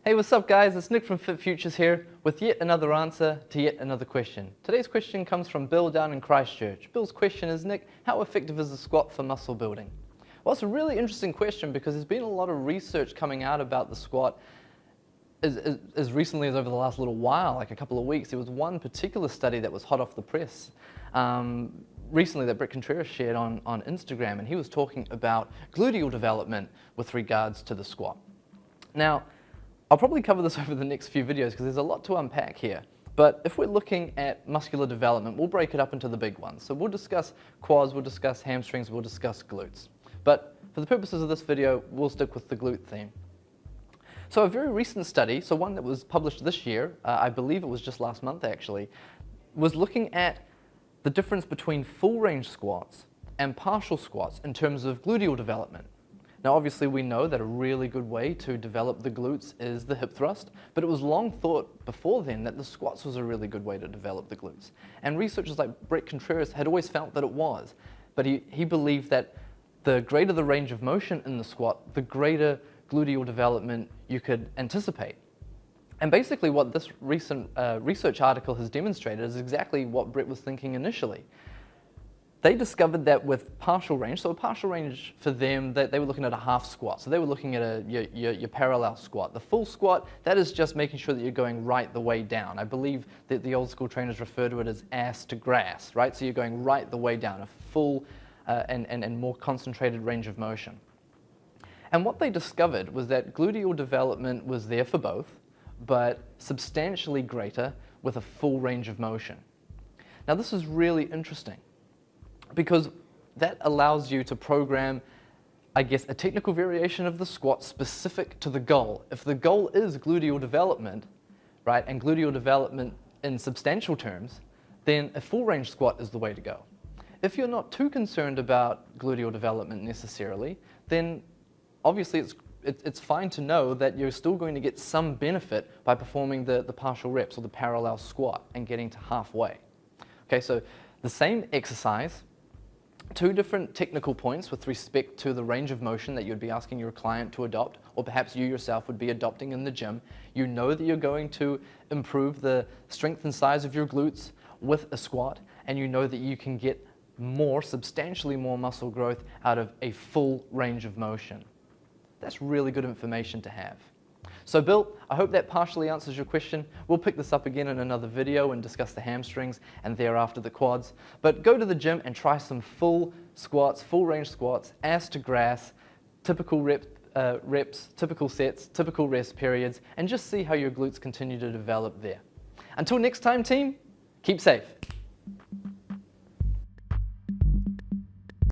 Hey, what's up guys? It's Nick from Fit Futures here with yet another answer to yet another question. Today's question comes from Bill down in Christchurch. Bill's question is, Nick, how effective is the squat for muscle building? Well, it's a really interesting question because there's been a lot of research coming out about the squat as recently as over the last little while, like a couple of weeks. There was one particular study that was hot off the press recently that Christchurch shared on Instagram, and he was talking about gluteal development with regards to the squat. Now, I'll probably cover this over the next few videos because there's a lot to unpack here. But if we're looking at muscular development, we'll break it up into the big ones. So we'll discuss quads, we'll discuss hamstrings, we'll discuss glutes. But for the purposes of this video, we'll stick with the glute theme. So a very recent study, so one that was published this year, I believe it was just last month actually, was looking at the difference between full range squats and partial squats in terms of gluteal development. Now obviously we know that a really good way to develop the glutes is the hip thrust, but it was long thought before then that the squats was a really good way to develop the glutes. And researchers like Christchurch had always felt that it was, but he believed that the greater the range of motion in the squat, the greater gluteal development you could anticipate. And basically what this recent research article has demonstrated is exactly what Brett was thinking initially. They discovered that with partial range, so a partial range for them, they were looking at a half squat. So they were looking at your parallel squat. The full squat, that is just making sure that you're going right the way down. I believe that the old school trainers refer to it as ass to grass, right? So you're going right the way down, a full and more concentrated range of motion. And what they discovered was that gluteal development was there for both, but substantially greater with a full range of motion. Now this is really interesting because that allows you to program, I guess, a technical variation of the squat specific to the goal. If the goal is gluteal development, right, and gluteal development in substantial terms, then a full range squat is the way to go. If you're not too concerned about gluteal development necessarily, then obviously it's fine to know that you're still going to get some benefit by performing the partial reps or the parallel squat and getting to halfway. Okay, so the same exercise, two different technical points with respect to the range of motion that you'd be asking your client to adopt, or perhaps you yourself would be adopting in the gym. You know that you're going to improve the strength and size of your glutes with a squat, and you know that you can get substantially more muscle growth out of a full range of motion. That's really good information to have. So Bill, I hope that partially answers your question. We'll pick this up again in another video and discuss the hamstrings and thereafter the quads. But go to the gym and try some full squats, full range squats, ass to grass, typical reps, typical sets, typical rest periods, and just see how your glutes continue to develop there. Until next time, team, keep safe.